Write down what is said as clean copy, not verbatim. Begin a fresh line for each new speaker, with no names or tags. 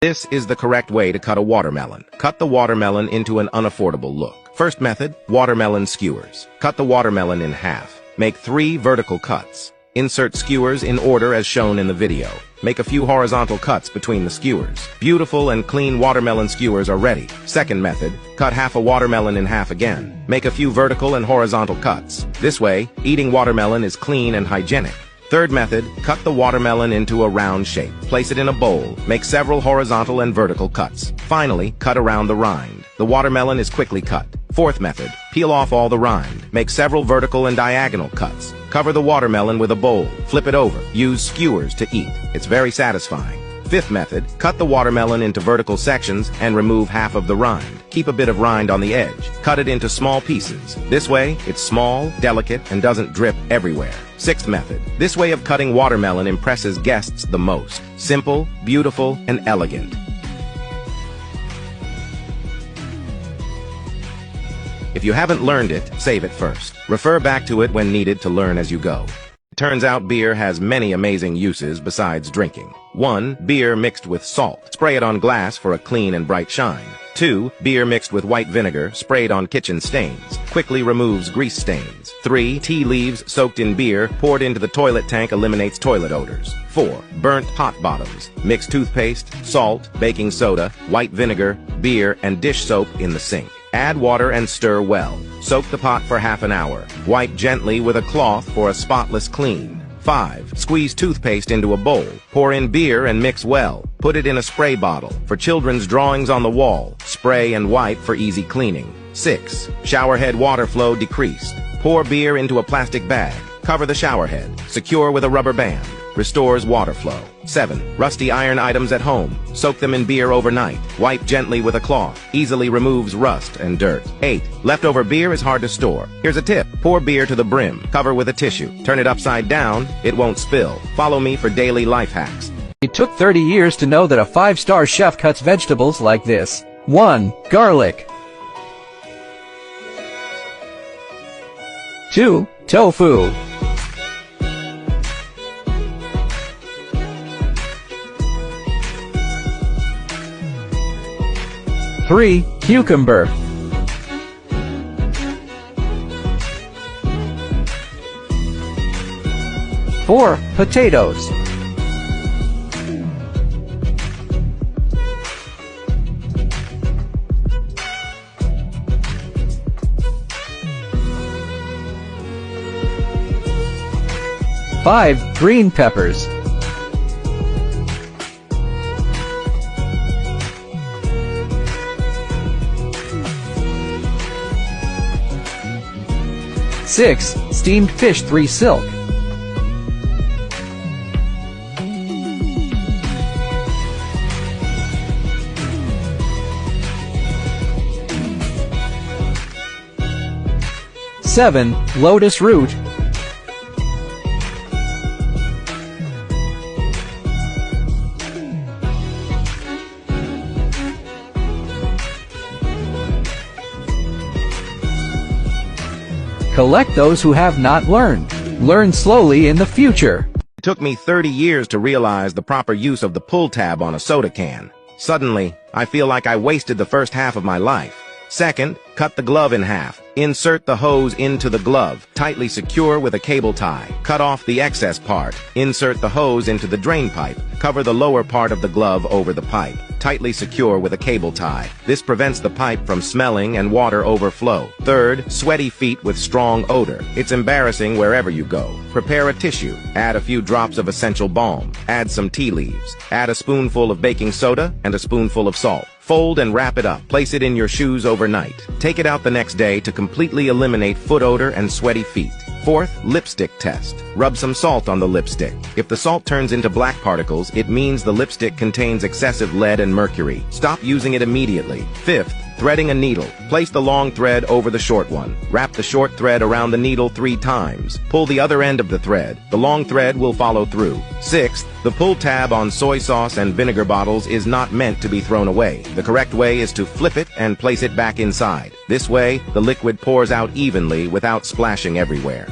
This is the correct way to cut a watermelon. Cut the watermelon into an unaffordable look. First method, watermelon skewers. Cut the watermelon in half. Make 3 vertical cuts. Insert skewers in order as shown in the video. Make a few horizontal cuts between the skewers. Beautiful and clean watermelon skewers are ready. Second method, cut half a watermelon in half again. Make a few vertical and horizontal cuts. This way, eating watermelon is clean and hygienic. Third method, cut the watermelon into a round shape. Place it in a bowl. Make several horizontal and vertical cuts. Finally, cut around the rind. The watermelon is quickly cut. Fourth method, peel off all the rind. Make several vertical and diagonal cuts. Cover the watermelon with a bowl. Flip it over. Use skewers to eat. It's very satisfying. Fifth method, cut the watermelon into vertical sections and remove half of the rind. Keep a bit of rind on the edge. Cut it into small pieces. This way, it's small, delicate, and doesn't drip everywhere. Sixth method, this way of cutting watermelon impresses guests the most. Simple, beautiful, and elegant. If you haven't learned it, save it first. Refer back to it when needed to learn as you go. Turns out beer has many amazing uses besides drinking. 1. Beer mixed with salt. Spray it on glass for a clean and bright shine. 2. Beer mixed with white vinegar, sprayed on kitchen stains. Quickly removes grease stains. 3. Tea leaves soaked in beer, poured into the toilet tank eliminates toilet odors. 4. Burnt hot bottoms. Mix toothpaste, salt, baking soda, white vinegar, beer, and dish soap in the sink. Add water and stir well. Soak the pot for half an hour. Wipe gently with a cloth for a spotless clean. 5. Squeeze toothpaste into a bowl. Pour in beer and mix well. Put it in a spray bottle. For children's drawings on the wall. Spray and wipe for easy cleaning. 6. Showerhead water flow decreased. Pour beer into a plastic bag. Cover the showerhead. Secure with a rubber band. Restores water flow. 7. Rusty iron items at home. Soak them in beer overnight. Wipe gently with a cloth. Easily removes rust and dirt. 8. Leftover beer is hard to store. Here's a tip. Pour beer to the brim. Cover with a tissue. Turn it upside down. It won't spill. Follow me for daily life hacks.
It took 30 years to know that a 5-star chef cuts vegetables like this. 1. Garlic. 2. Tofu. 3. Cucumber. 4. Potatoes. 5. Green peppers. 6. Steamed fish 3 silk. 7. Lotus root. 8. Collect those who have not learned. Learn slowly in the future.
It took me 30 years to realize the proper use of the pull tab on a soda can. Suddenly, I feel like I wasted the first half of my life. Second, cut the glove in half. Insert the hose into the glove. Tightly secure with a cable tie. Cut off the excess part. Insert the hose into the drain pipe. Cover the lower part of the glove over the pipe. Tightly secure with a cable tie. This prevents the pipe from smelling and water overflow. Third, sweaty feet with strong odor. It's embarrassing wherever you go. Prepare a tissue. Add a few drops of essential balm. Add some tea leaves. Add a spoonful of baking soda and a spoonful of salt. Fold and wrap it up. Place it in your shoes overnight. Take it out the next day to completely eliminate foot odor and sweaty feet. Fourth, lipstick test. Rub some salt on the lipstick. If the salt turns into black particles, it means the lipstick contains excessive lead and mercury. Stop using it immediately. Fifth, threading a needle. Place the long thread over the short one. Wrap the short thread around the needle 3 times. Pull the other end of the thread. The long thread will follow through. Sixth, the pull tab on soy sauce and vinegar bottles is not meant to be thrown away. The correct way is to flip it and place it back inside. This way, the liquid pours out evenly without splashing everywhere.